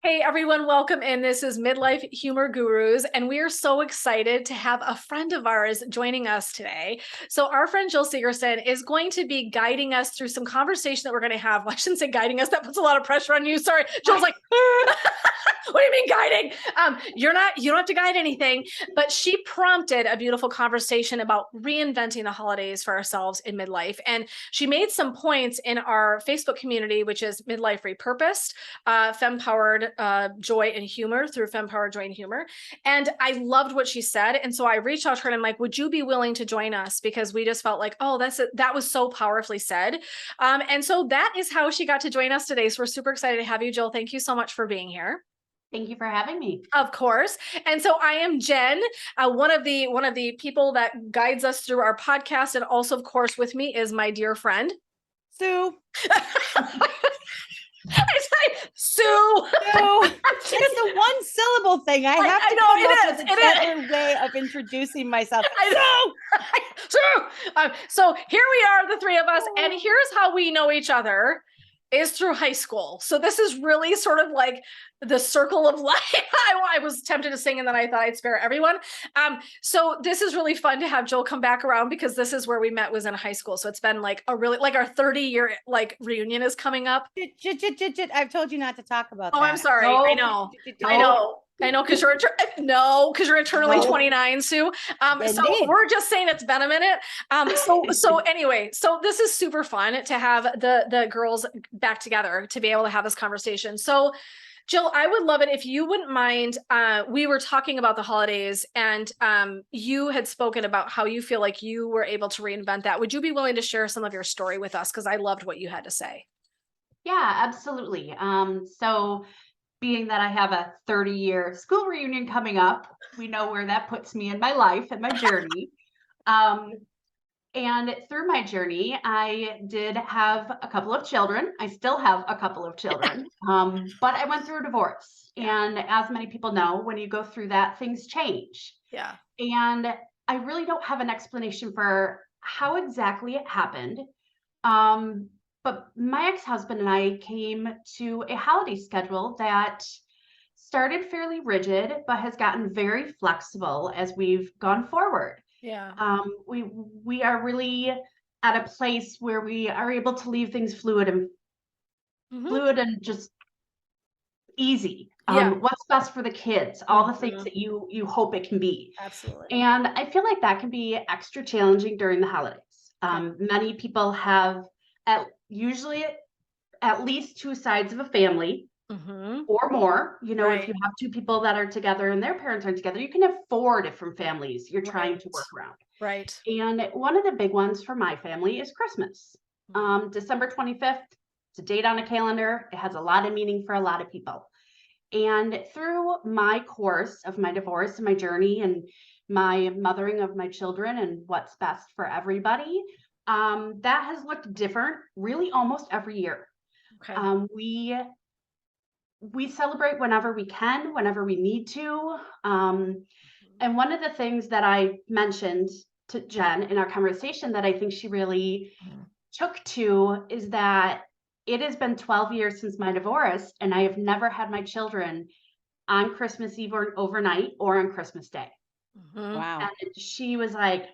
Hey everyone, welcome in. This is Midlife Humor Gurus, and we are so excited to have a friend of ours joining us today. So our friend Jill Sigerson is going to be guiding us through some conversation that we're going to have. Well, I shouldn't say guiding us. That puts a lot of pressure on you. Sorry. Jill's like, what do you mean guiding? You don't have to guide anything, but she prompted a beautiful conversation about reinventing the holidays for ourselves in midlife. And she made some points in our Facebook community, which is Midlife Repurposed, Femme-Powered Joy and Humor through Femme-Powered Joy and Humor. And I loved what she said. And so I reached out to her and I'm like, would you be willing to join us? Because we just felt like, oh, that was so powerfully said. And so that is how she got to join us today. So we're super excited to have you, Jill. Thank you so much for being here. Thank you for having me. Of course. And so I am Jen, one of the people that guides us through our podcast. And also, of course, with me is my dear friend, Sue. I say Sue. It's a one syllable thing. I have to come up with a better way of introducing myself. Sue. So here we are, the three of us, and here's how we know each other is through high school. So this is really sort of like the circle of life. I was tempted to sing and then I thought I'd spare everyone. So this is really fun to have Jill come back around because this is where we met, was in high school. So it's been like our 30-year like reunion is coming up. I've told you not to talk about that. Oh, I'm sorry. No. I know, because you're eternally 29, Sue. So we're just saying it's been a minute. So anyway, so this is super fun to have the girls back together to be able to have this conversation. So Jill, I would love it if you wouldn't mind. We were talking about the holidays and you had spoken about how you feel like you were able to reinvent that. Would you be willing to share some of your story with us? Because I loved what you had to say. Yeah, absolutely. So being that I have a 30-year school reunion coming up, we know where that puts me in my life and my journey. And through my journey, I did have a couple of children. I still have a couple of children, but I went through a divorce. And as many people know, when you go through that, things change. Yeah. And I really don't have an explanation for how exactly it happened. But my ex-husband and I came to a holiday schedule that started fairly rigid, but has gotten very flexible as we've gone forward. Yeah. We are really at a place where we are able to leave things fluid and just easy. What's best for the kids, all the things that you hope it can be. Absolutely. And I feel like that can be extra challenging during the holidays. Many people have usually at least two sides of a family or more. If you have two people that are together and their parents aren't together, you can have four different families you're trying to work around. Right. And one of the big ones for my family is Christmas. December 25th, it's a date on a calendar. It has a lot of meaning for a lot of people. And through my course of my divorce and my journey and my mothering of my children and what's best for everybody, that has looked different really almost every year. Okay. We celebrate whenever we can, whenever we need to. And one of the things that I mentioned to Jen in our conversation that I think she really took to is that it has been 12 years since my divorce, and I have never had my children on Christmas Eve or overnight or on Christmas Day. Wow. And she was like,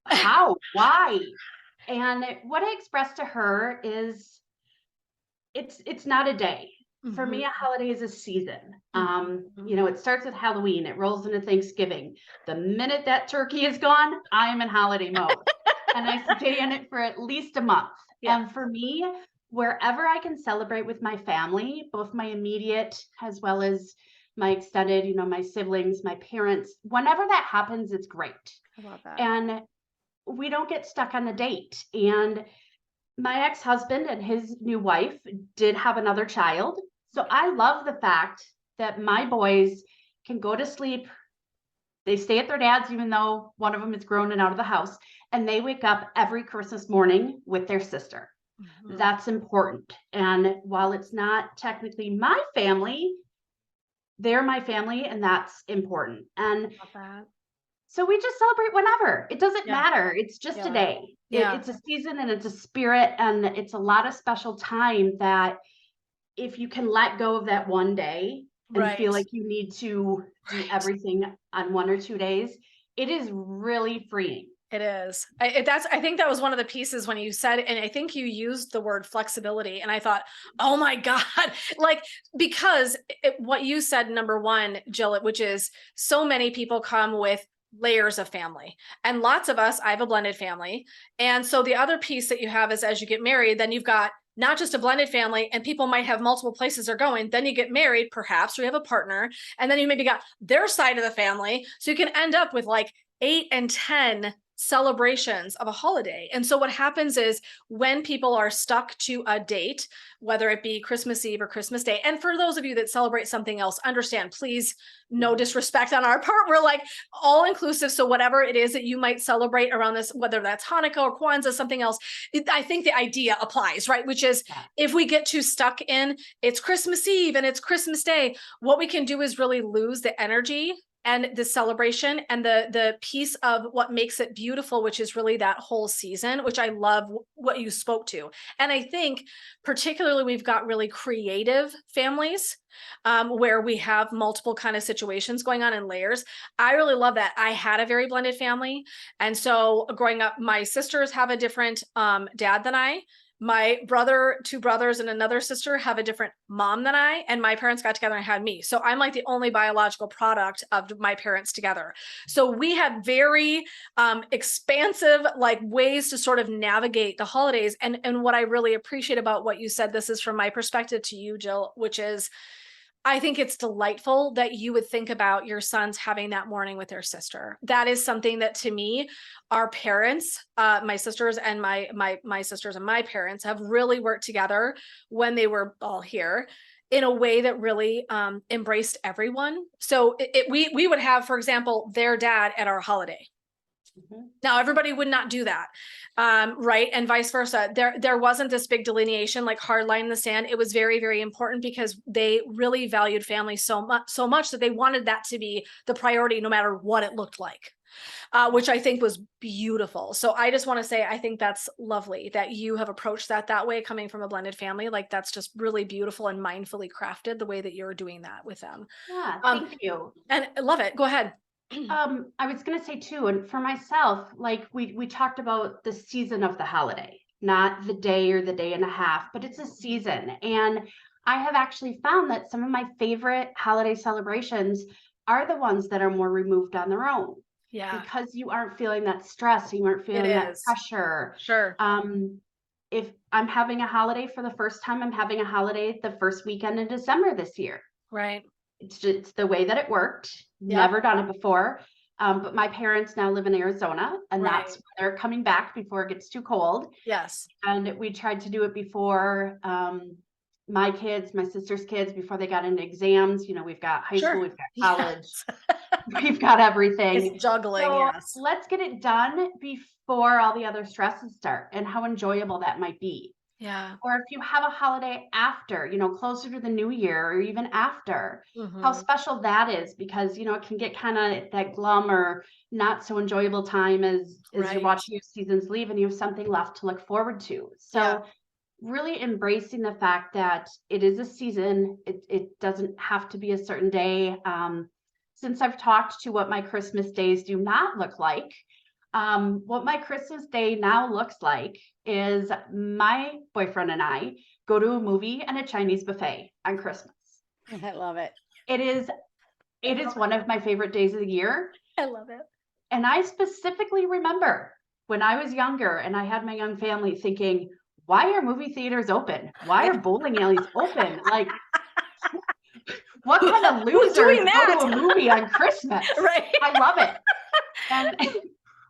how? Why? And what I expressed to her is it's not a day. For me, a holiday is a season. It starts with Halloween. It rolls into Thanksgiving. The minute that turkey is gone, I am in holiday mode. And I stay in it for at least a month. Yeah. And for me, wherever I can celebrate with my family, both my immediate as well as my extended, my siblings, my parents, whenever that happens, it's great. I love that. And we don't get stuck on the date. And my ex-husband and his new wife did have another child. So I love the fact that my boys can go to sleep. They stay at their dad's, even though one of them is grown and out of the house, and they wake up every Christmas morning with their sister. That's important. And while it's not technically my family, they're my family, and that's important. And so we just celebrate whenever. It doesn't matter. It's just a day. It's a season and it's a spirit, and it's a lot of special time that if you can let go of that one day and Right. feel like you need to do everything on 1 or 2 days, it is really freeing. It is. I think that was one of the pieces when you said, and I think you used the word flexibility. And I thought, oh my God, like, because what you said, number one, Jill, which is so many people come with layers of family, and lots of us, I have a blended family. And so the other piece that you have is as you get married, then you've got not just a blended family, and people might have multiple places they're going. Then you get married, perhaps, or you have a partner, and then you maybe got their side of the family. So you can end up with like 8 and 10 celebrations of a holiday. And so what happens is when people are stuck to a date, whether it be Christmas Eve or Christmas Day, and for those of you that celebrate something else, understand, please, no disrespect on our part. We're like all inclusive. So whatever it is that you might celebrate around this, whether that's Hanukkah or Kwanzaa, something else, I think the idea applies, right? Which is if we get too stuck in it's Christmas Eve and it's Christmas Day, what we can do is really lose the energy and the celebration and the piece of what makes it beautiful, which is really that whole season, which I love what you spoke to. And I think particularly we've got really creative families where we have multiple kind of situations going on in layers. I really love that. I had a very blended family. And so growing up, my sisters have a different dad than I. My brother, 2 brothers, and another sister have a different mom than I, and my parents got together and had me. So I'm like the only biological product of my parents together. So we had very expansive like ways to sort of navigate the holidays. And what I really appreciate about what you said, this is from my perspective to you, Jill, which is I think it's delightful that you would think about your sons having that morning with their sister. That is something that to me, our parents, my sisters and my sisters and my parents have really worked together when they were all here in a way that really embraced everyone. So we would have, for example, their dad at our holiday. Now, everybody would not do that, right? And vice versa. There wasn't this big delineation, like hard line in the sand. It was very, very important because they really valued family so much that they wanted that to be the priority, no matter what it looked like, which I think was beautiful. So I just want to say, I think that's lovely that you have approached that way, coming from a blended family. Like that's just really beautiful and mindfully crafted the way that you're doing that with them. Yeah, thank you. And I love it. Go ahead. I was gonna say too, and for myself, like we talked about the season of the holiday, not the day or the day and a half, but it's a season. And I have actually found that some of my favorite holiday celebrations are the ones that are more removed on their own. Yeah. Because you aren't feeling that stress, you aren't feeling that pressure. Sure. If I'm having a holiday for the first time, I'm having a holiday the first weekend in December this year. Right. It's just the way that it worked. Never done it before. But my parents now live in Arizona, and that's where they're coming back before it gets too cold. Yes. And we tried to do it before my kids, my sister's kids, before they got into exams. You know, we've got high school, we've got college, we've got everything. It's juggling, so yes. Let's get it done before all the other stresses start, and how enjoyable that might be. Yeah. Or if you have a holiday after, you know, closer to the new year or even after, how special that is, because, you know, it can get kind of that glum or not so enjoyable time as you're watching your seasons leave and you have something left to look forward to. So really embracing the fact that it is a season. It doesn't have to be a certain day. Since I've talked to what my Christmas days do not look like, what my Christmas day now looks like is my boyfriend and I go to a movie and a Chinese buffet on Christmas. I love it. It is one of my favorite days of the year. I love it. And I specifically remember when I was younger and I had my young family thinking, why are movie theaters open? Why are bowling alleys open? Like, what kind of losers go to a movie on Christmas? Right. I love it. And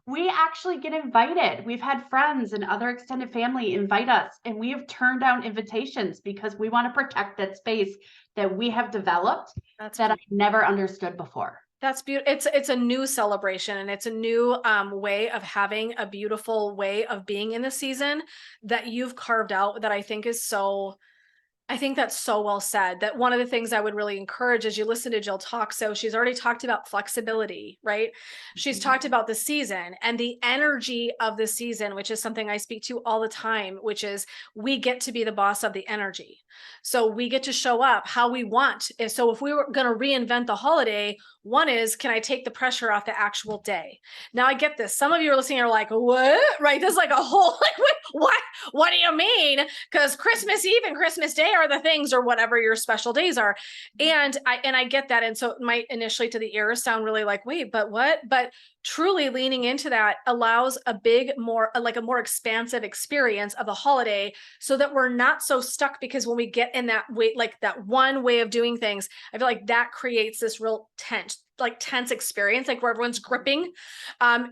we actually get invited. We've had friends and other extended family invite us, and we have turned down invitations because we want to protect that space that we have developed that I never understood before. That's beautiful. It's a new celebration, and it's a new way of having a beautiful way of being in the season that you've carved out that I think is so I think that's so well said. That one of the things I would really encourage as you listen to Jill talk. So she's already talked about flexibility, right? She's talked about the season and the energy of the season, which is something I speak to all the time, which is we get to be the boss of the energy. So we get to show up how we want. And so if we were going to reinvent the holiday, one is, can I take the pressure off the actual day? Now I get this. Some of you are listening are like, what? Right? There's like a whole, like, what? What do you mean? Because Christmas Eve and Christmas Day are the things, or whatever your special days are. And I get that. And so it might initially to the ear sound really like, wait, but what? But truly leaning into that allows a more expansive experience of the holiday, so that we're not so stuck. Because when we get in that way, like that one way of doing things, I feel like that creates this real tense experience, like where everyone's gripping,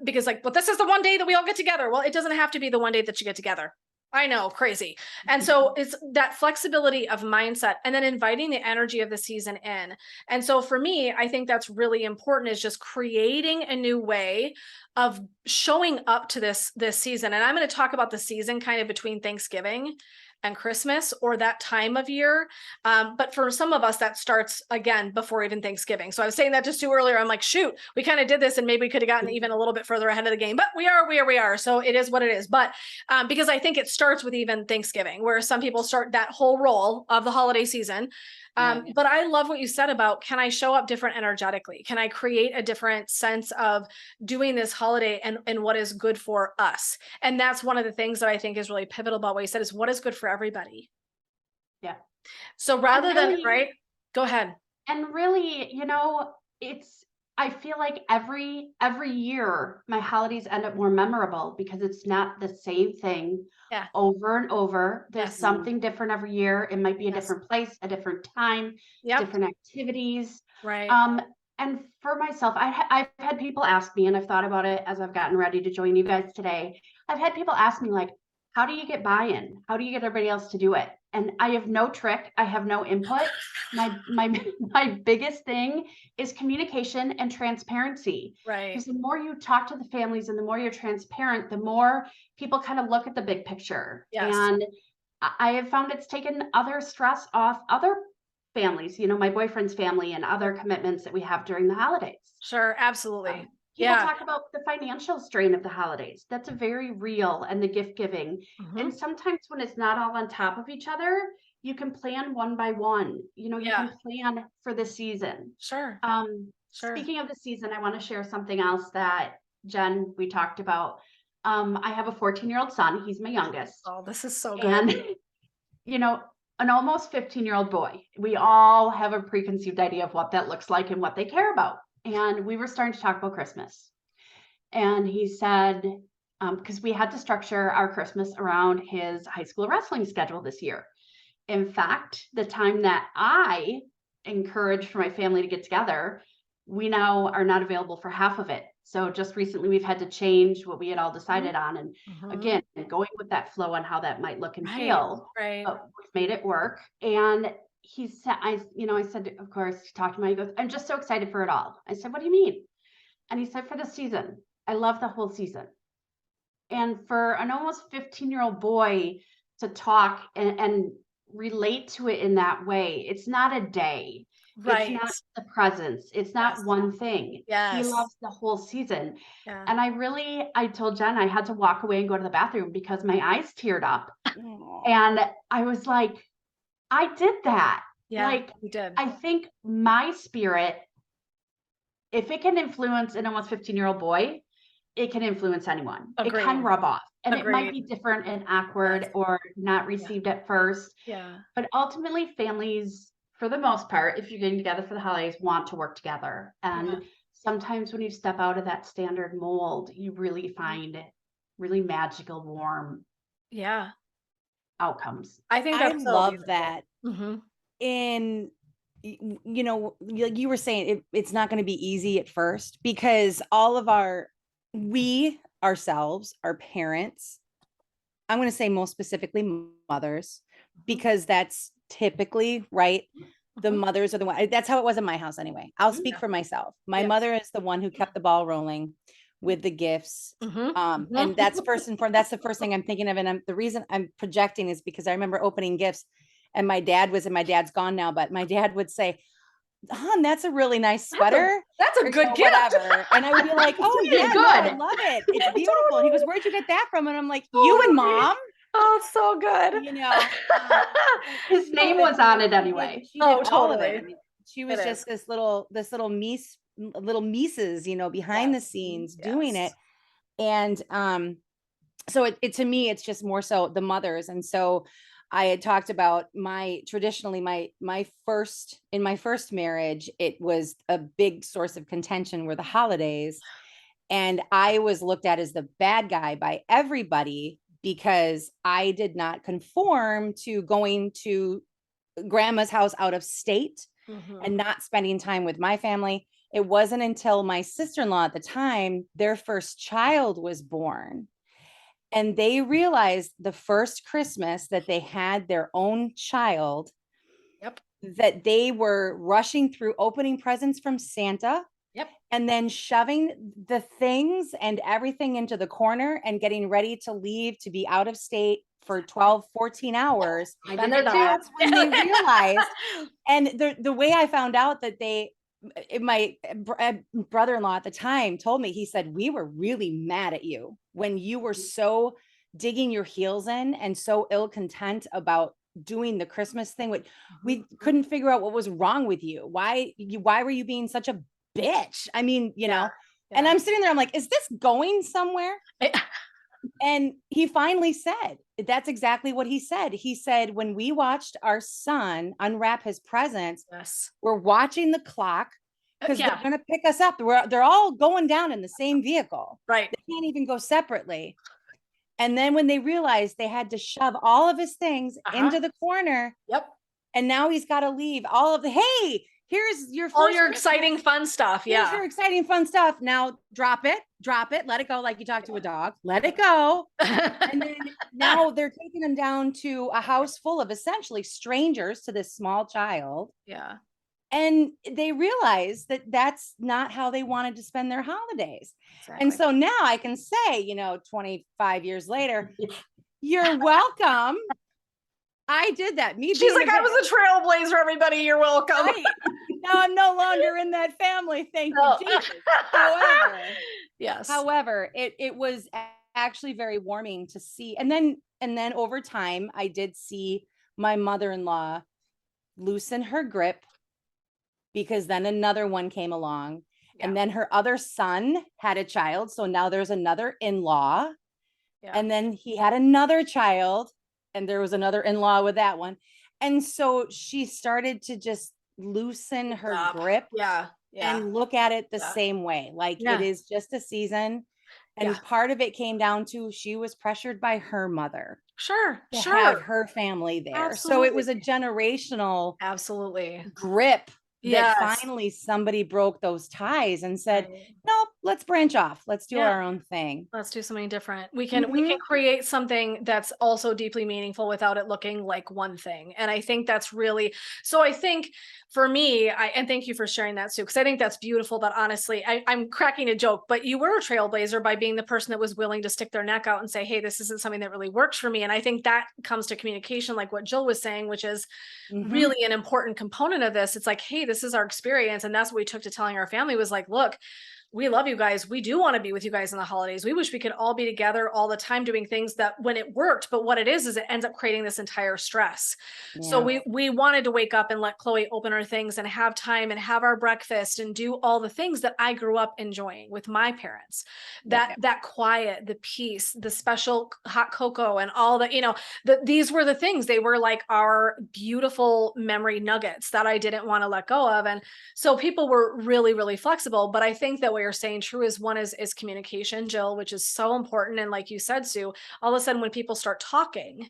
because like, but this is the one day that we all get together. Well, it doesn't have to be the one day that you get together. I know, crazy. And so it's that flexibility of mindset, and then inviting the energy of the season in. And so for me, I think that's really important, is just creating a new way of showing up to this season. And I'm going to talk about the season kind of between Thanksgiving and Christmas, or that time of year. But for some of us, that starts again before even Thanksgiving. So I was saying that just too earlier. I'm like, shoot, we kind of did this and maybe we could have gotten even a little bit further ahead of the game, but we are. So it is what it is. But because I think it starts with even Thanksgiving, where some people start that whole role of the holiday season. But I love what you said about, can I show up different energetically? Can I create a different sense of doing this holiday and what is good for us? And that's one of the things that I think is really pivotal about what you said, is what is good for everybody. Yeah. So rather than, right, go ahead. And really, I feel like every year my holidays end up more memorable, because it's not the same thing over and over. There's something different every year. It might be a different place, a different time, different activities. Right. And for myself, I've had people ask me, and I've thought about it as I've gotten ready to join you guys today. I've had people ask me, like, how do you get buy-in? How do you get everybody else to do it? And I have no trick. I have no input. My biggest thing is communication and transparency. Right. Because the more you talk to the families and the more you're transparent, the more people kind of look at the big picture. Yes. And I have found it's taken other stress off other families, my boyfriend's family, and other commitments that we have during the holidays. Sure. Absolutely. People talk about the financial strain of the holidays. That's very real, and the gift giving. And sometimes when it's not all on top of each other, you can plan one by one. You can plan for the season. Sure. Speaking of the season, I want to share something else that, Jen, we talked about. I have a 14-year-old son. He's my youngest. Oh, this is so good. And, an almost 15-year-old boy. We all have a preconceived idea of what that looks like and what they care about. And we were starting to talk about Christmas. And he said, because we had to structure our Christmas around his high school wrestling schedule this year. In fact, the time that I encouraged for my family to get together, we now are not available for half of it. So just recently we've had to change what we had all decided on. And again, going with that flow on how that might look and feel, but we've made it work. And he said, I said, of course, he talked to me, he goes, I'm just so excited for it all. I said, what do you mean? And he said, for the season. I love the whole season. And for an almost 15-year-old boy to talk and relate to it in that way, it's not a day. Right. It's not the presents. It's not one thing. Yes. He loves the whole season. Yeah. And I told Jen I had to walk away and go to the bathroom because my eyes teared up. And I was like, I did that. Yeah, like, you did. I think my spirit, if it can influence an almost 15-year-old boy, it can influence anyone. Agreed. It can rub off. And Agreed. it might be different and awkward or not received at first. Yeah. But ultimately, families, for the most part, if you're getting together for the holidays, want to work together. And sometimes when you step out of that standard mold, you really find really magical, warm outcomes. I think I that's so love beautiful. that. And like you were saying, it's not going to be easy at first, because all of we ourselves, our parents, I'm going to say most specifically mothers, because that's typically right. The mothers are the one. That's how it was in my house anyway. I'll speak for myself. My mother is the one who kept the ball rolling with the gifts. And that's first and foremost, that's the first thing I'm thinking of. And the reason I'm projecting is because I remember opening gifts And my dad's gone now, but my dad would say, "Hon, that's a really nice sweater. That's a or, good you know, gift. Whatever." And I would be like, "Oh It's yeah, good. no, I love it. It's beautiful." And he goes, "Where'd you get that from?" And I'm like, "You and mom." Oh, it's so good. You know, His you know, name but was on she it did- anyway. She did Oh, all of it. totally. I mean, she It was is. just this little Mises, you know, behind the Yes. scenes doing it. Yes. And so it to me, it's just more so the mothers. And so I had talked about my first marriage, it was a big source of contention were the holidays. And I was looked at as the bad guy by everybody because I did not conform to going to grandma's house out of state Mhm. and not spending time with my family. It wasn't until my sister-in-law at the time, their first child was born. And they realized the first Christmas that they had their own child, Yep. that they were rushing through opening presents from Santa. Yep. And then shoving the things and everything into the corner and getting ready to leave to be out of state for 12, 14 hours. I Been did there, it done too. that. That's when they realized. And the way I found out that my brother-in-law at the time told me, he said, "We were really mad at you when you were so digging your heels in and so ill content about doing the Christmas thing. We couldn't figure out what was wrong with you. Why were you being such a bitch?" I mean, you know, and I'm sitting there, I'm like, is this going somewhere? And he finally said, that's exactly what he said. He said, when we watched our son unwrap his presents, Yes. we're watching the clock because Yeah. they're going to pick us up. They're all going down in the same vehicle. Right. They can't even go separately. And then when they realized they had to shove all of his things into the corner, Yep. and now he's got to leave all of the, hey, here's your All first your Christmas. exciting fun stuff. Here's Yeah. your exciting fun stuff. Now drop it, let it go like you talk to a dog. Let it go. And then now they're taking them down to a house full of essentially strangers to this small child. Yeah. And they realize that that's not how they wanted to spend their holidays. Exactly. And so now I can say, 25 years later, you're welcome. I did that. She's like, I was a trailblazer, everybody. You're welcome. Right. Now I'm no longer in that family. Thank No. you, Jesus. However, it was actually very warming to see. And then over time, I did see my mother-in-law loosen her grip, because then another one came along. Yeah. And then her other son had a child. So now there's another in-law. Yeah. And then he had another child, and there was another in-law with that one. And so she started to just loosen her grip and look at it the same way. Like it is just a season. And part of it came down to she was pressured by her mother to have her family there. Absolutely. So it was a generational absolutely grip that finally somebody broke those ties and said, nope, let's branch off. Let's do our own thing. Let's do something different. We can create something that's also deeply meaningful without it looking like one thing. And I think that's really, so I think for me, and thank you for sharing that, Sue, because I think that's beautiful. That honestly, I'm cracking a joke, but you were a trailblazer by being the person that was willing to stick their neck out and say, hey, this isn't something that really works for me. And I think that comes to communication, like what Jill was saying, which is really an important component of this. It's like, hey, this is our experience. And that's what we took to telling our family was like, look, we love you guys. We do want to be with you guys in the holidays. We wish we could all be together all the time doing things that when it worked, but what it is it ends up creating this entire stress. Yeah. So we wanted to wake up and let Chloe open her things and have time and have our breakfast and do all the things that I grew up enjoying with my parents. That quiet, the peace, the special hot cocoa and all that, these were the things. They were like our beautiful memory nuggets that I didn't want to let go of. And so people were really, really flexible. But I think that what you're saying true is one is communication, Jill, which is so important. And like you said, Sue, all of a sudden when people start talking,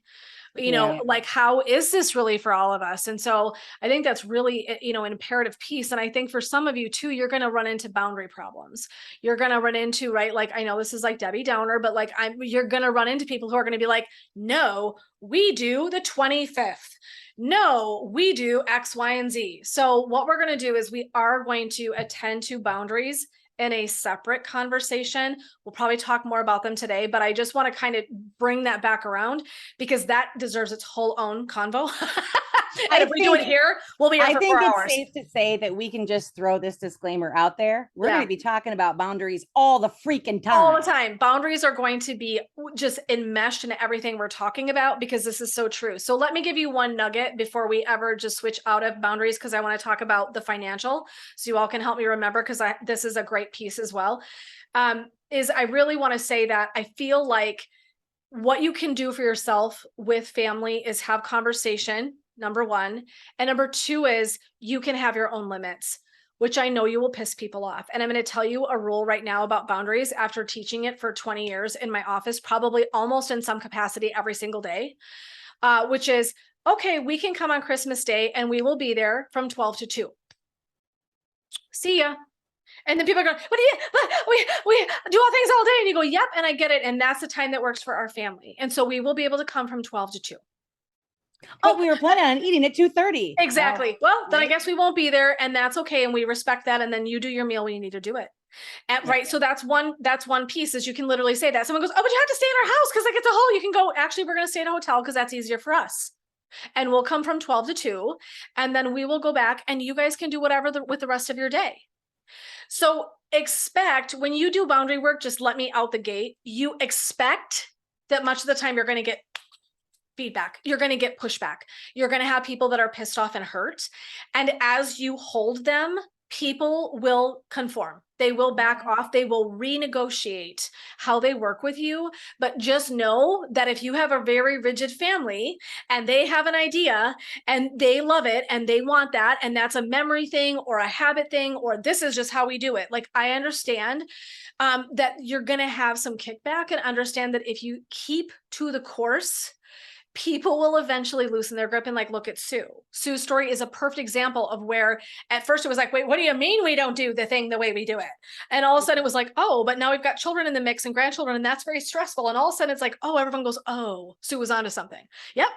like, how is this really for all of us? And so I think that's really, an imperative piece. And I think for some of you too, you're going to run into boundary problems. You're going to run into, right? Like, I know this is like Debbie Downer, but like, you're going to run into people who are going to be like, no, we do the 25th. No, we do X, Y, and Z. So what we're going to do is we are going to attend to boundaries in a separate conversation. We'll probably talk more about them today, but I just want to kind of bring that back around because that deserves its whole own convo. And if we do it here, we'll be here I for think 4 it's hours. safe to say that we can just throw this disclaimer out there. We're Yeah. going to be talking about boundaries all the freaking time. All the time. Boundaries are going to be just enmeshed in everything we're talking about, because this is so true. So let me give you one nugget before we ever just switch out of boundaries, because I want to talk about the financial, so you all can help me remember, because this is a great piece as well. Is I really want to say that I feel like what you can do for yourself with family is have conversation, number one. And number two is you can have your own limits, which I know you will piss people off. And I'm going to tell you a rule right now about boundaries after teaching it for 20 years in my office, probably almost in some capacity every single day, which is, okay, we can come on Christmas Day and we will be there from 12 to 2. See ya. And then people are going, what do you, we do all things all day. And you go, yep. And I get it. And that's the time that works for our family. And so we will be able to come from 12 to 2. But we were planning on eating at 2:30. Exactly. Well, then I right? guess we won't be there, and that's okay. And we respect that. And then you do your meal when you need to do it. And, right. So that's one piece, is you can literally say that. Someone goes, oh, but you have to stay in our house because like it's a whole, you can go, actually, we're going to stay in a hotel because that's easier for us. And we'll come from 12 to 2. And then we will go back and you guys can do whatever with the rest of your day. So expect, when you do boundary work, just let me out the gate. You expect that much of the time you're going to get feedback. You're going to get pushback. You're going to have people that are pissed off and hurt. And as you hold them, people will conform. They will back off. They will renegotiate how they work with you. But just know that if you have a very rigid family and they have an idea and they love it and they want that, and that's a memory thing or a habit thing, or this is just how we do it. Like, I understand that you're going to have some kickback, and understand that if you keep to the course, people will eventually loosen their grip. And like, look at Sue. Sue's story is a perfect example of where at first it was like, wait, what do you mean we don't do the thing the way we do it? And all of a sudden it was like, oh, but now we've got children in the mix and grandchildren, and that's very stressful. And all of a sudden it's like, oh, everyone goes, oh, Sue was onto something. Yep.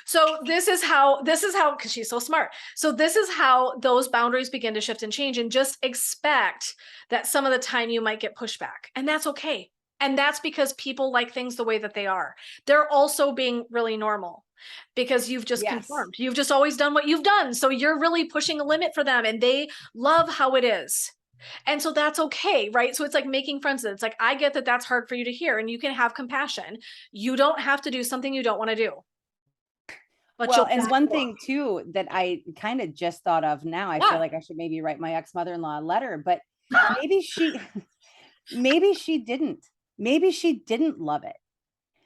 So this is how, because she's so smart. So this is how those boundaries begin to shift and change. And just expect that some of the time you might get pushback, and that's okay. And that's because people like things the way that they are. They're also being really normal because you've just conformed. You've just always done what you've done. So you're really pushing a limit for them, and they love how it is. And so that's okay, right? So it's like making friends. It's like, I get that that's hard for you to hear, and you can have compassion. You don't have to do something you don't want to do. But well, and one thing too that I kind of just thought of now, I feel like I should maybe write my ex-mother-in-law a letter, but maybe she didn't. Maybe she didn't love it.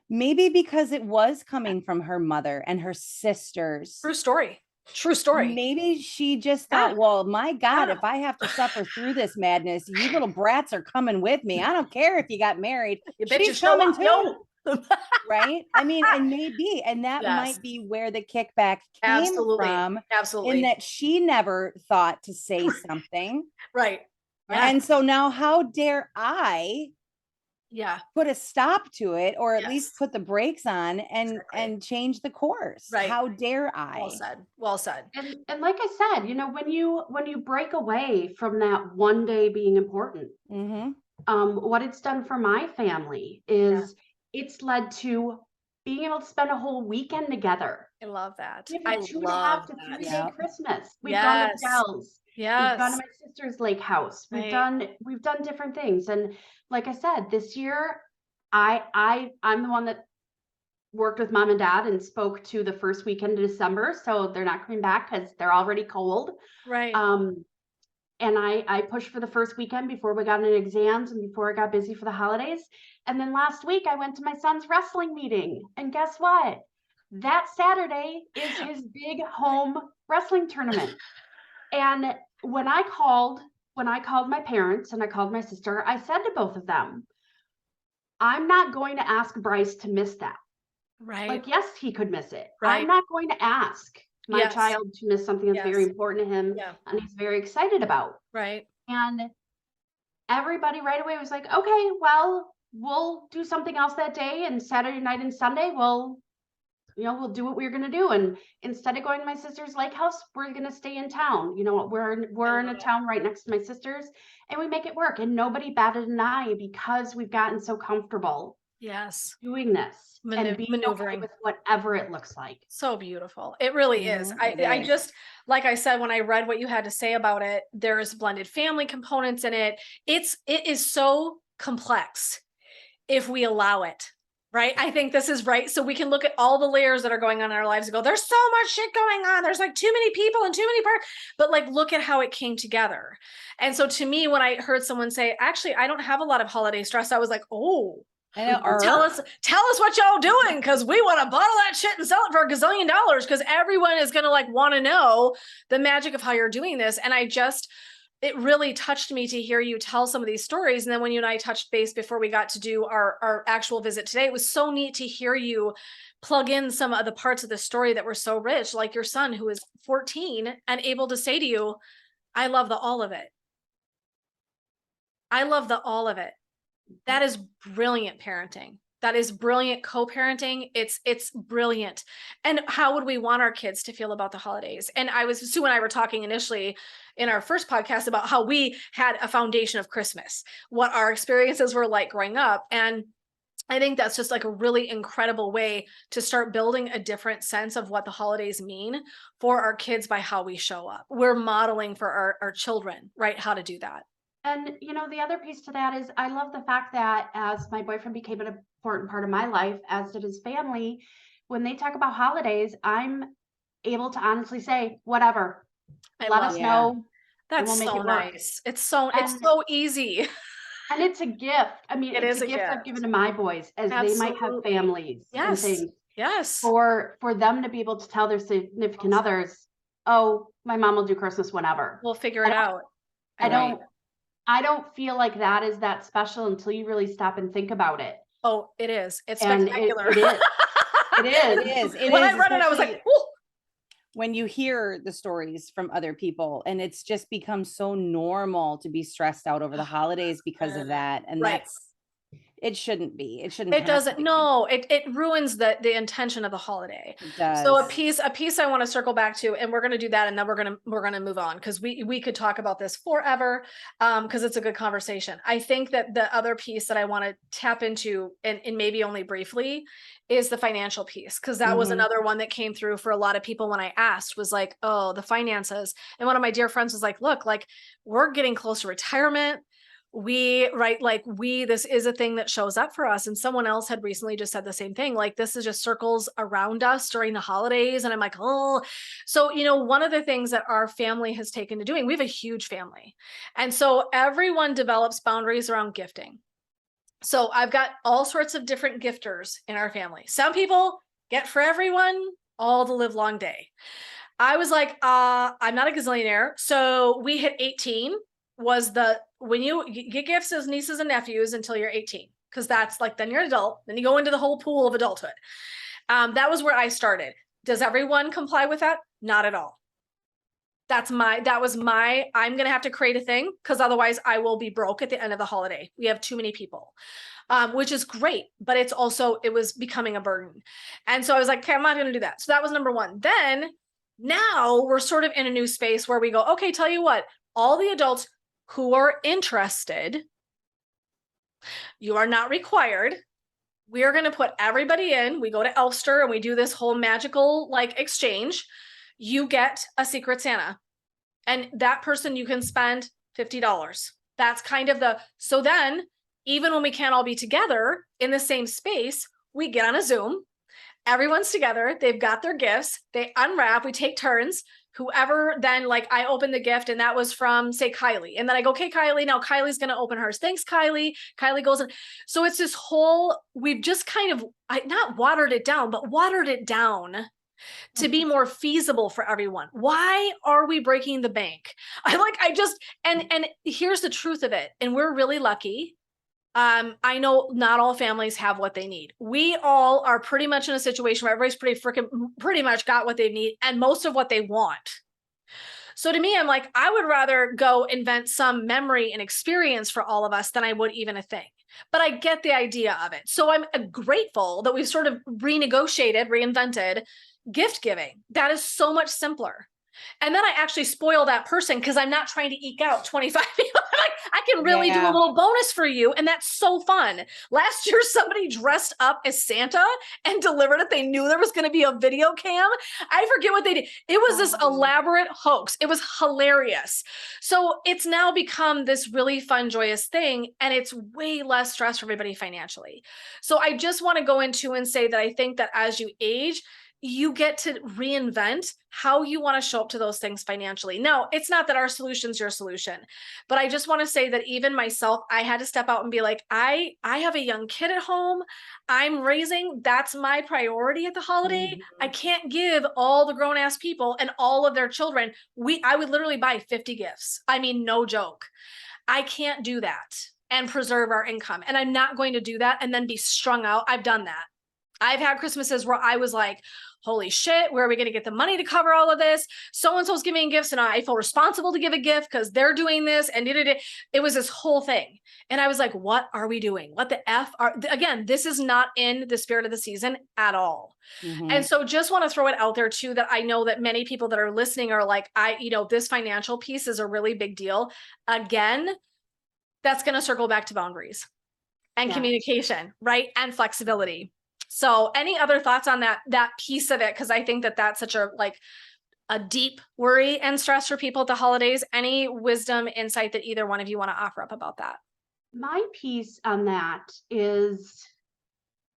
Maybe because it was coming from her mother and her sisters. True story. True story. Maybe she just thought, well, my God, if I have to suffer through this madness, you little brats are coming with me. I don't care if you got married. She's coming too. Right? I mean, and maybe, and that might be where the kickback came from. Absolutely. In that she never thought to say something. Right. Yeah. And so now how dare I put a stop to it, or at least put the brakes on and change the course. Right. How dare I? Well said. And like I said, you know, when you break away from that one day being important, what it's done for my family is it's led to being able to spend a whole weekend together. I love that. I love 2.5 to 3 day Christmas. We've gone to Dell's. We've gone to my sister's lake house. We've done different things. And like I said, this year, I'm the one that worked with mom and dad and spoke to the first weekend of December. So they're not coming back because they're already cold. Right. And I pushed for the first weekend before we got into exams and before I got busy for the holidays. And then last week I went to my son's wrestling meeting. And guess what? That Saturday is his big home wrestling tournament. And when I called my parents and I called my sister, I said to both of them, I'm not going to ask Bryce to miss that. Right. Like, yes, he could miss it. Right. I'm not going to ask my child to miss something that's very important to him and he's very excited about. Right. And everybody right away was like, okay, well, we'll do something else that day, and Saturday night and Sunday we'll do what we're going to do. And instead of going to my sister's lake house, we're going to stay in town. You know, we're in a town right next to my sister's, and we make it work. And nobody batted an eye because we've gotten so comfortable Yes. doing this and being okay Maneuvering. with whatever it looks like. So beautiful. It really is. I It is. just, like I said, when I read what you had to say about it, there's blended family components in it. It is so complex if we allow it. Right. I think this is right. So we can look at all the layers that are going on in our lives and go, there's so much shit going on. There's like too many people and too many parts, but like, look at how it came together. And so to me, when I heard someone say, actually, I don't have a lot of holiday stress, I was like, oh, I know. tell us what y'all doing, because we want to bottle that shit and sell it for $1 gazillion, because everyone is going to like want to know the magic of how you're doing this. And it really touched me to hear you tell some of these stories. And then when you and I touched base before we got to do our actual visit today, it was so neat to hear you plug in some of the parts of the story that were so rich, like your son who is 14 and able to say to you, I love the all of it. I love the all of it. That is brilliant parenting. That is brilliant co-parenting. It's brilliant. And how would we want our kids to feel about the holidays? And Sue and I were talking initially in our first podcast about how we had a foundation of Christmas, what our experiences were like growing up. And I think that's just like a really incredible way to start building a different sense of what the holidays mean for our kids by how we show up. We're modeling for our children, right? How to do that. And, the other piece to that is I love the fact that as my boyfriend became an important part of my life, as did his family, when they talk about holidays, I'm able to honestly say, whatever, let us know. That's we'll make so it work. nice. It's so easy. And it's a gift. I mean, It it's is a a gift I've gift. given to my boys as they might have Absolutely. families and Yes. things. Yes. For them to be able to tell their significant others, oh, my mom will do Christmas whenever. We'll figure it out. I don't feel like that is that special until you really stop and think about it. Oh, it is. It's And spectacular. it is. It is. When I read it, I was like, "Ooh." When you hear the stories from other people, and it's just become so normal to be stressed out over the holidays because of that. And it shouldn't be. It shouldn't. It doesn't. No, it ruins the intention of the holiday. It does. So a piece I want to circle back to, and we're going to do that, and then we're gonna move on, because we could talk about this forever, because it's a good conversation. I think that the other piece that I want to tap into, and maybe only briefly, is the financial piece, because that was another one that came through for a lot of people when I asked, was like, oh, the finances. And one of my dear friends was like, look, like, we're getting close to retirement. This is a thing that shows up for us. And someone else had recently just said the same thing. Like, this is just circles around us during the holidays. And I'm like, oh, so, one of the things that our family has taken to doing, we have a huge family. And so everyone develops boundaries around gifting. So I've got all sorts of different gifters in our family. Some people get for everyone all the live long day. I was like, I'm not a gazillionaire. So we hit 18 was when you get gifts as nieces and nephews until you're 18, because that's like, then you're an adult, then you go into the whole pool of adulthood. That was where I started. Does everyone comply with that? Not at all. I'm going to have to create a thing, because otherwise I will be broke at the end of the holiday. We have too many people, which is great, but it was becoming a burden. And so I was like, okay, I'm not going to do that. So that was number one. Then now we're sort of in a new space where we go, okay, tell you what, all the adults who are interested, you are not required. We are going to put everybody in. We go to Elfster and we do this whole magical exchange. You get a Secret Santa, and that person, you can spend $50. That's kind of so then even when we can't all be together in the same space, we get on a Zoom, everyone's together, they've got their gifts, they unwrap, we take turns. Whoever then, I open the gift, and that was from, say, Kylie. And then I go, okay, Kylie, now Kylie's going to open hers. Thanks, Kylie. Kylie goes in. So it's this we've just kind of, not watered it down, but watered it down to be more feasible for everyone. Why are we breaking the bank? And here's the truth of it. And we're really lucky. I know not all families have what they need. We all are pretty much in a situation where everybody's pretty much got what they need and most of what they want. So to me, I'm like, I would rather go invent some memory and experience for all of us than I would even a thing. But I get the idea of it. So I'm grateful that we've sort of reinvented gift giving. That is so much simpler. And then I actually spoil that person because I'm not trying to eke out 25 people. I'm like, I can really do a Yeah. little bonus for you. And that's so fun. Last year, somebody dressed up as Santa and delivered it. They knew there was going to be a video cam. I forget what they did. It was this elaborate hoax. It was hilarious. So it's now become this really fun, joyous thing. And it's way less stress for everybody financially. So I just want to go into and say that I think that as you age, you get to reinvent how you want to show up to those things financially. Now, it's not that our solution's your solution, but I just want to say that even myself, I had to step out and be like, I have a young kid at home. I'm raising, that's my priority at the holiday. I can't give all the grown ass people and all of their children. I would literally buy 50 gifts. I mean, no joke. I can't do that and preserve our income. And I'm not going to do that and then be strung out. I've done that. I've had Christmases where I was like, holy shit, where are we going to get the money to cover all of this? So-and-so's giving gifts and I feel responsible to give a gift because they're doing this. And it was this whole thing. And I was like, what are we doing? What the F are, again, this is not in the spirit of the season at all. And so just want to throw it out there too, that I know that many people that are listening are like, this financial piece is a really big deal. Again, that's going to circle back to boundaries and communication, right? And flexibility. So any other thoughts on that piece of it? Because I think that that's such a deep worry and stress for people at the holidays. Any wisdom, insight that either one of you want to offer up about that? My piece on that is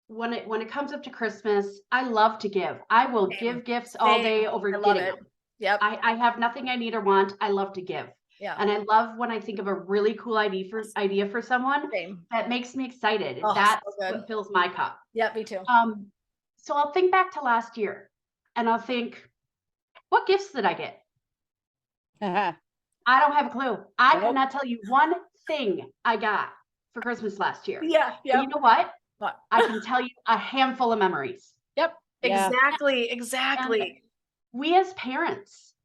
when it comes up to Christmas, I love to give. I will give gifts all day over getting them. Yep. I have nothing I need or want. I love to give. Yeah. And I love when I think of a really cool idea for someone that makes me excited. Oh, That's so what fills my cup. Yeah, me too. So I'll think back to last year and I'll think, what gifts did I get? I don't have a clue. I cannot tell you one thing I got for Christmas last year. Yeah. But you know what? What? I can tell you a handful of memories. Yep. Yeah. Exactly. And we as parents,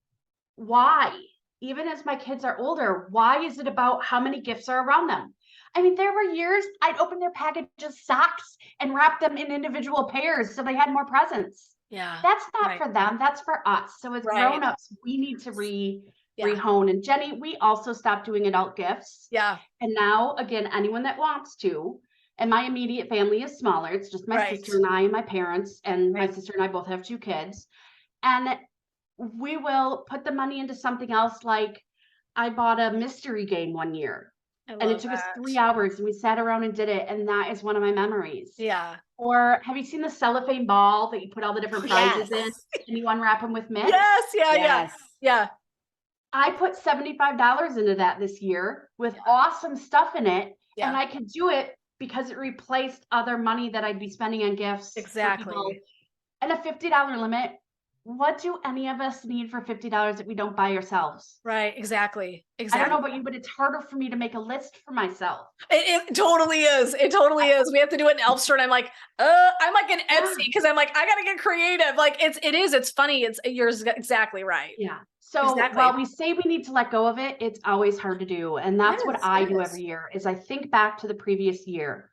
why? Even as my kids are older, why is it about how many gifts are around them? I mean, there were years I'd open their package of socks and wrap them in individual pairs so they had more presents. Yeah. That's not for them. That's for us. So as grown-ups, we need to rehone. And Jenny, we also stopped doing adult gifts. Yeah. And now, again, anyone that wants to, and my immediate family is smaller. It's just my sister and I and my parents, and my sister and I both have 2 kids. And we will put the money into something else. Like I bought a mystery game one year and it took us 3 hours and we sat around and did it. And that is one of my memories. Yeah. Or have you seen the cellophane ball that you put all the different prizes in and you unwrap them with mint? Yes. Yeah. I put $75 into that this year with awesome stuff in it. And I could do it because it replaced other money that I'd be spending on gifts. Exactly. And a $50 limit. What do any of us need for $50 that we don't buy ourselves? Right. Exactly. I don't know about you, but it's harder for me to make a list for myself. It totally is. It totally is. We have to do it in Elf Store, and I'm like an Etsy because I'm like, I gotta get creative. Like it's funny. You're exactly right. Yeah. So while we say we need to let go of it, it's always hard to do. And that's what I do every year is I think back to the previous year.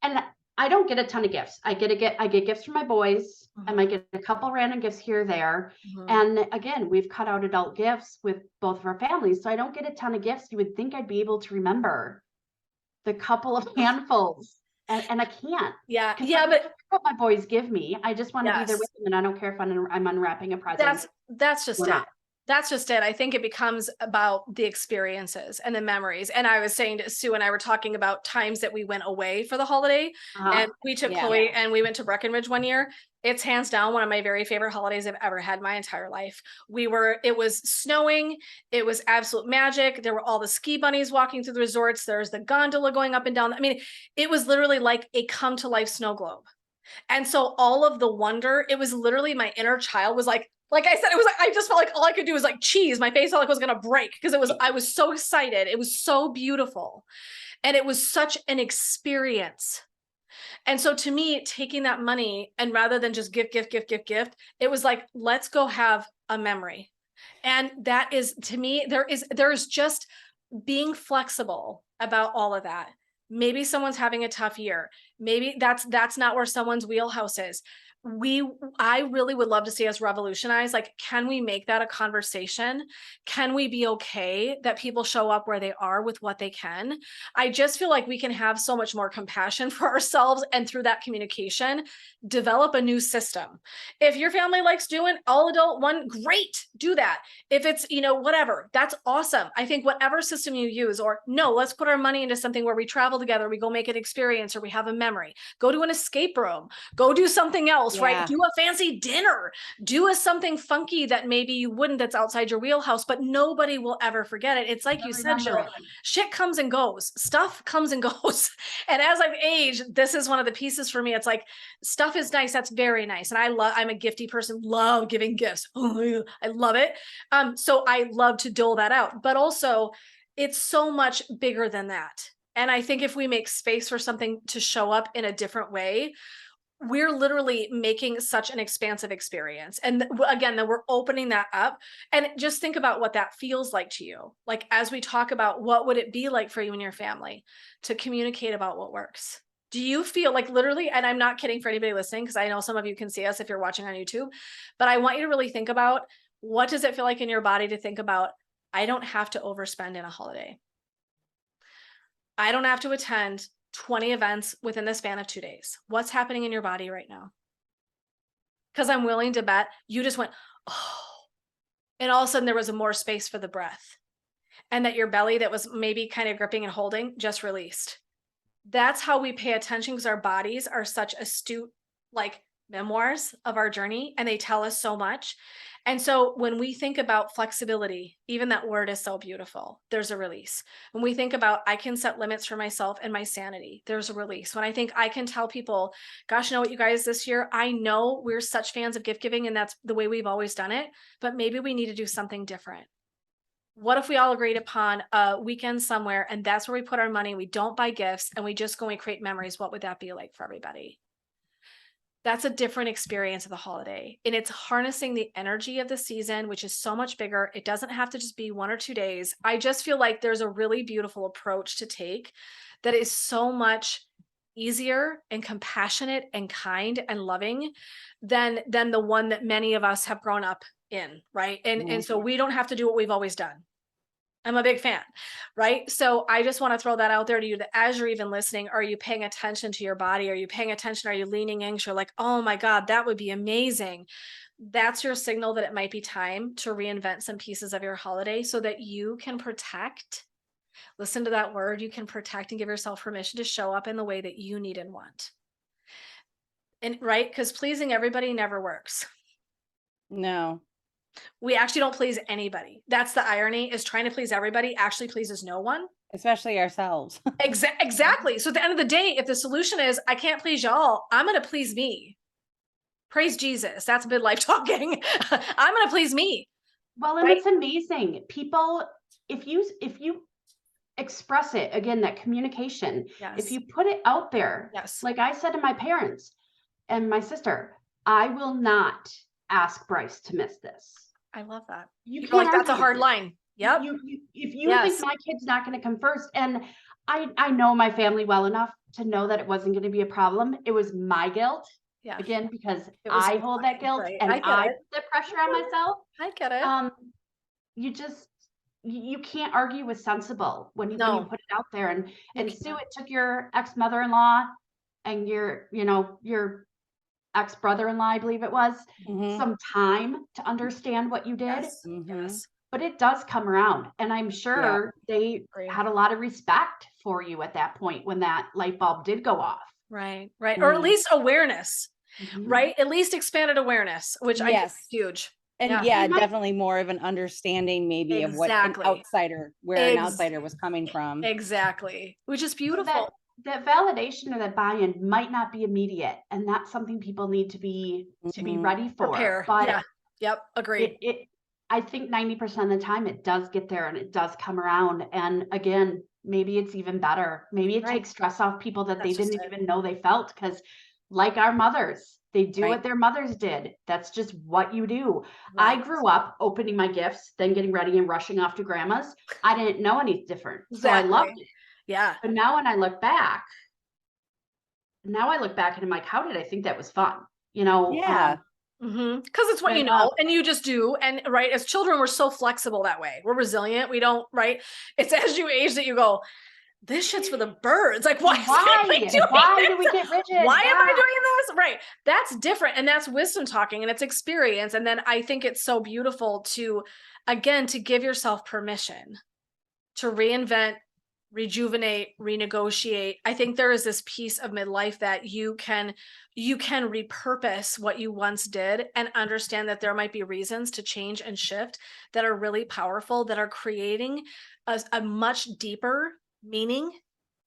And I don't get a ton of gifts. I get gifts from my boys. I might get a couple random gifts here or there. And again, we've cut out adult gifts with both of our families. So I don't get a ton of gifts. You would think I'd be able to remember the couple of handfuls. And I can't. Yeah. But what my boys give me, I just want to be there with them. And I don't care if I'm unwrapping a present. That's just it. That's just it. I think it becomes about the experiences and the memories. And I was saying to Sue and I were talking about times that we went away for the holiday and we took Chloe and we went to Breckenridge one year. It's hands down one of my very favorite holidays I've ever had in my entire life. It was snowing. It was absolute magic. There were all the ski bunnies walking through the resorts. There's the gondola going up and down. I mean, it was literally like a come to life snow globe. And so all of the wonder, it was literally my inner child was like I said, it was like, I just felt like all I could do was like cheese. My face felt like it was going to break because I was so excited. It was so beautiful. And it was such an experience. And so to me, taking that money and rather than just gift, it was like, let's go have a memory. And that is, to me, there's just being flexible about all of that. Maybe someone's having a tough year. Maybe that's not where someone's wheelhouse is. I really would love to see us revolutionize. Like, can we make that a conversation? Can we be okay that people show up where they are with what they can? I just feel like we can have so much more compassion for ourselves, and through that communication, develop a new system. If your family likes doing all adult one, great, do that. If it's, whatever, that's awesome. I think whatever system you use, or no, let's put our money into something where we travel together, we go make an experience, or we have a memory, go to an escape room, go do something else, right? Yeah. Do a fancy dinner, do something funky that maybe you wouldn't, that's outside your wheelhouse, but nobody will ever forget it. It's like They'll you said, remember Jill, it. shit comes and goes, stuff comes and goes. And as I've aged, this is one of the pieces for me. It's like, stuff is nice. That's very nice. And I'm a gifty person, love giving gifts. Oh, I love it. So I love to dole that out, but also it's so much bigger than that. And I think if we make space for something to show up in a different way, we're literally making such an expansive experience. And again, then we're opening that up. And just think about what that feels like to you. Like, as we talk about what would it be like for you and your family to communicate about what works? Do you feel like, literally, and I'm not kidding for anybody listening, because I know some of you can see us if you're watching on YouTube, but I want you to really think about, what does it feel like in your body to think about, I don't have to overspend in a holiday. I don't have to attend 20 events within the span of 2 days. What's happening in your body right now? Because I'm willing to bet you just went, oh, and all of a sudden there was more space for the breath, and that your belly that was maybe kind of gripping and holding just released. That's how we pay attention, because our bodies are such astute, like, memoirs of our journey, and they tell us so much. And so when we think about flexibility, even that word is so beautiful, there's a release. When we think about, I can set limits for myself and my sanity, there's a release. When I think I can tell people, gosh, you know what, you guys, this year, I know we're such fans of gift giving and that's the way we've always done it, but maybe we need to do something different. What if we all agreed upon a weekend somewhere, and that's where we put our money, we don't buy gifts, and we just go and create memories? What would that be like for everybody? That's a different experience of the holiday. And it's harnessing the energy of the season, which is so much bigger. It doesn't have to just be 1 or 2 days. I just feel like there's a really beautiful approach to take that is so much easier and compassionate and kind and loving than the one that many of us have grown up in, right? And so we don't have to do what we've always done. I'm a big fan, right? So I just want to throw that out there to you, that as you're even listening, are you paying attention to your body? Are you paying attention? Are you leaning in? You're like, oh my God, that would be amazing. That's your signal that it might be time to reinvent some pieces of your holiday so that you can protect. Listen to that word, you can protect and give yourself permission to show up in the way that you need and want. And right, because pleasing everybody never works. No. We actually don't please anybody. That's the irony, is trying to please everybody actually pleases no one. Especially ourselves. Exactly. So at the end of the day, if the solution is, I can't please y'all, I'm going to please me. Praise Jesus. That's midlife talking. I'm going to please me. Well, and Right? it's amazing. People, if you express it, again, that communication, Yes. if you put it out there, Yes. like I said to my parents and my sister, I will not ask Bryce to miss this. I love that. You You're can't like, that's a argue hard with it. line. Yep. If you Yes. think my kid's not going to come first, and I know my family well enough to know that it wasn't going to be a problem. It was my guilt. Yeah. Again, because It was I hold that guilt, right. and I get I it. put the pressure on myself. I get it. You can't argue with sensible when you No. put it out there. And You Sue, can't. it took your ex-mother-in-law and your ex-brother-in-law, I believe it was, Mhm. some time to understand what you did. Yes. Mhm. Yes. But it does come around. And I'm sure they Agree. had a lot of respect for you at that point when that light bulb did go off. Right. Right. Or at least awareness, Mhm. right? At least expanded awareness, which I think Yes. is huge. And Yeah. yeah, You might- definitely more of an understanding maybe of what an Exactly. outsider, where an outsider was coming from. Exactly. Which is So beautiful. that validation or that buy-in might not be immediate, and that's something people need to be Mhm. ready for. Prepare. But Yeah. Yep. Agree. I think 90% of the time it does get there and it does come around. And again, maybe it's even better. Maybe it Right. takes stress off people that they That's just didn't it. even know they felt, because like our mothers, they do Right. what their mothers did. That's just what you do. I Right. grew up opening my gifts, then getting ready and rushing off to grandma's. I didn't know any different. So I loved Exactly. it. Yeah. But now when I look back, and I'm like, how did I think that was fun? Yeah. Because it's what you But, know, and you just do. And right, as children, we're so flexible that way. We're resilient. We don't, right? It's as you age that you go, this shit's for the birds. Like, why do we get rigid? Why am I doing this? Right. That's different. And that's wisdom talking and it's experience. And then I think it's so beautiful to, again, to give yourself permission to reinvent, rejuvenate, renegotiate. I think there is this piece of midlife that you can repurpose what you once did and understand that there might be reasons to change and shift that are really powerful, that are creating a much deeper meaning,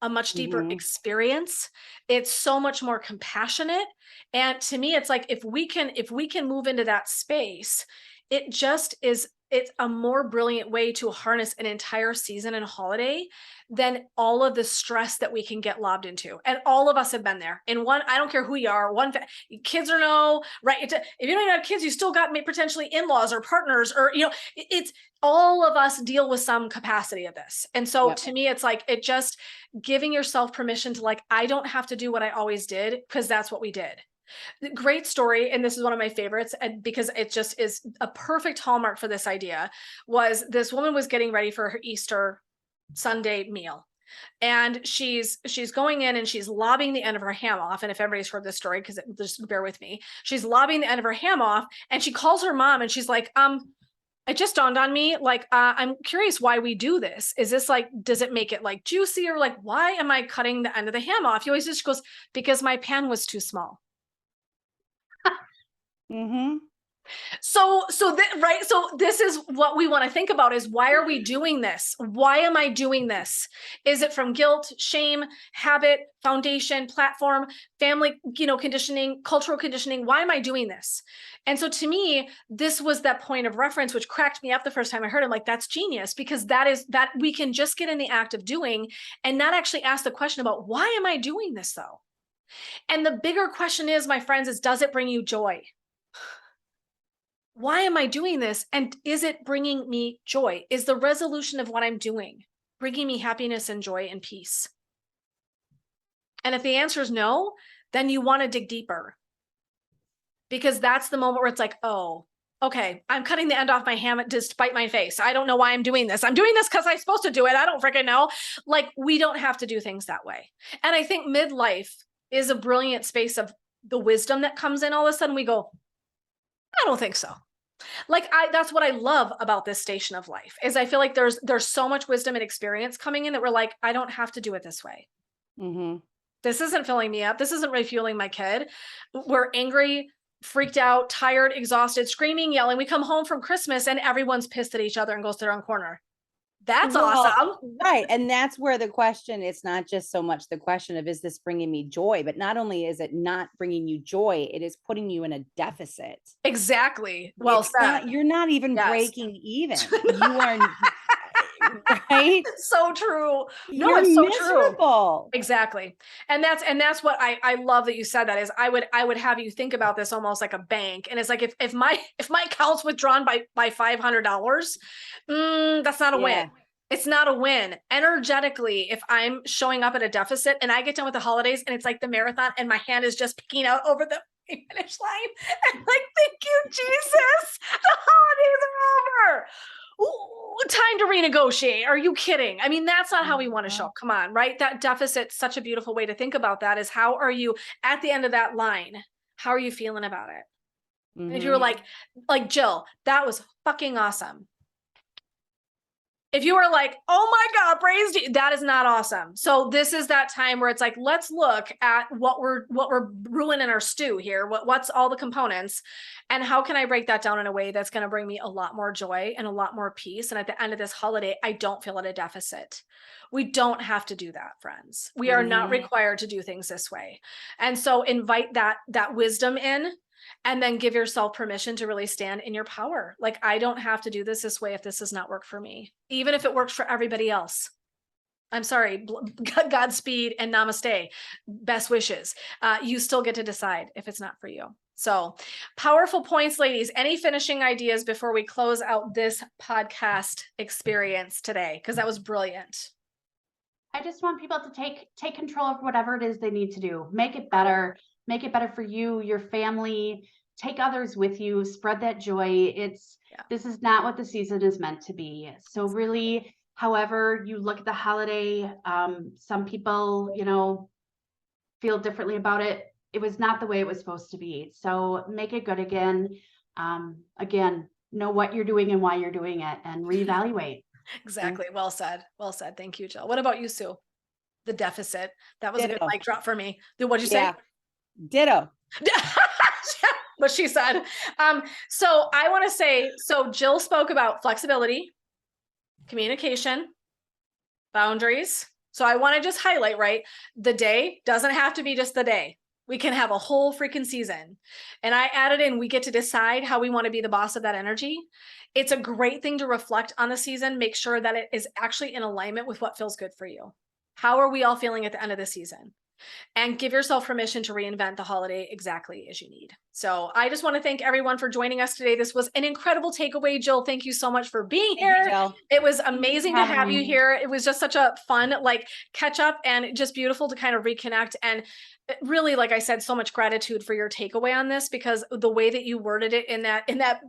a much deeper experience. It's so much more compassionate. And to me, it's like if we can move into that space, it just is, it's a more brilliant way to harness an entire season and holiday than all of the stress that we can get lobbed into. And all of us have been there. In one, I don't care who you are, kids or no, right? If you don't even have kids, you still got potentially in-laws or partners, or, it's all of us deal with some capacity of this. And so to me, it's like, it just giving yourself permission to like, I don't have to do what I always did because that's what we did. Great story, and this is one of my favorites, and because it just is a perfect hallmark for this idea, was this woman was getting ready for her Easter Sunday meal. And she's going in and she's lobbing the end of her ham off. And if everybody's heard this story, because just bear with me, she's lobbing the end of her ham off and she calls her mom and she's like, it just dawned on me, like, I'm curious why we do this. Is this like, does it make it like juicy, or like, why am I cutting the end of the ham off? He always just goes, because my pan was too small. So this is what we want to think about, is why are we doing this? Why am I doing this? Is it from guilt, shame, habit, foundation, platform, family, conditioning, cultural conditioning? Why am I doing this? And so to me, this was that point of reference, which cracked me up the first time I heard it. Like, that's genius, because that we can just get in the act of doing and not actually ask the question about, why am I doing this though? And the bigger question is, my friends, is, does it bring you joy? Why am I doing this? And is it bringing me joy? Is the resolution of what I'm doing bringing me happiness and joy and peace? And if the answer is no, then you want to dig deeper, because that's the moment where it's like, oh, okay, I'm cutting the end off my ham to spite my face. I don't know why I'm doing this. I'm doing this because I'm supposed to do it. I don't freaking know. Like, we don't have to do things that way. And I think midlife is a brilliant space of the wisdom that comes in. All of a sudden we go, I don't think so. Like, that's what I love about this station of life, is I feel like there's so much wisdom and experience coming in that we're like, I don't have to do it this way. This isn't filling me up. This isn't refueling my kid. We're angry, freaked out, tired, exhausted, screaming, yelling. We come home from Christmas and everyone's pissed at each other and goes to their own corner. That's awesome. Right. And that's where the question, it's not just so much the question of, is this bringing me joy? But not only is it not bringing you joy, it is putting you in a deficit. Exactly. Well said. You're not even breaking even. You are right. So true. No, You're it's so miserable. True. Exactly. And that's what I love that you said that, is I would have you think about this almost like a bank. And it's like, if my account's withdrawn by $500, that's not a win. It's not a win. Energetically, if I'm showing up at a deficit and I get done with the holidays and it's like the marathon and my hand is just peeking out over the finish line, I'm like, thank you, Jesus. The holidays are over. Ooh, time to renegotiate. Are you kidding? I mean, that's not how we want to show up. Come on, right? That deficit, such a beautiful way to think about that, is, how are you at the end of that line? How are you feeling about it? And if you were like Jill, that was fucking awesome. If you were like, oh my God, praise you, that is not awesome. So this is that time where it's like, let's look at what we're brewing in our stew here. What's all the components, and how can I break that down in a way that's going to bring me a lot more joy and a lot more peace? And at the end of this holiday, I don't feel at a deficit. We don't have to do that, friends. We are not required to do things this way. And so invite that wisdom in, and then give yourself permission to really stand in your power. Like, I don't have to do this way if this does not work for me, even if it works for everybody else. I'm sorry, Godspeed and namaste, best wishes. You still get to decide if it's not for you. So powerful points, ladies. Any finishing ideas before we close out this podcast experience today? Because that was brilliant. I just want people to take control of whatever it is they need to do, make it better. make it better for you, your family, take others with you, spread that joy. This is not what the season is meant to be. So really, however you look at the holiday, some people, feel differently about it. It was not the way it was supposed to be. So make it good again. Again, know what you're doing and why you're doing it, and reevaluate. Exactly. Well said. Well said. Thank you, Jill. What about you, Sue? The deficit. That was a good Ditto. mic drop for me. What'd you say? Yeah. Ditto. What she said. So I want to say, so Jill spoke about flexibility, communication, boundaries. So I want to just highlight, right? The day doesn't have to be just the day. We can have a whole freaking season. And I added in, we get to decide how we want to be the boss of that energy. It's a great thing to reflect on the season, make sure that it is actually in alignment with what feels good for you. How are we all feeling at the end of the season? And give yourself permission to reinvent the holiday exactly as you need. So I just want to thank everyone for joining us today. This was an incredible takeaway. Jill, thank you so much for being here. It was amazing to have you here. It was just such a fun, catch up, and just beautiful to kind of reconnect. And really, like I said, so much gratitude for your takeaway on this, because the way that you worded it in that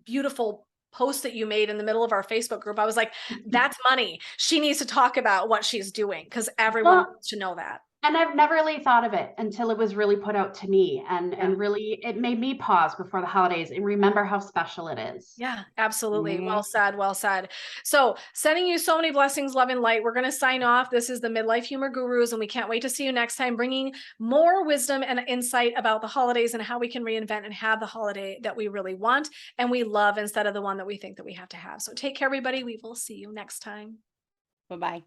beautiful post that you made in the middle of our Facebook group, I was like, that's money. She needs to talk about what she's doing, because everyone wants to know that. And I've never really thought of it until it was really put out to me, and really it made me pause before the holidays and remember how special it is. Yeah, absolutely. Well said. Well said. So sending you so many blessings, love, and light. We're going to sign off. This is the Midlife Humor Gurus, and we can't wait to see you next time, bringing more wisdom and insight about the holidays and how we can reinvent and have the holiday that we really want and we love, instead of the one that we think that we have to have. So take care, everybody. We will see you next time. Bye-bye.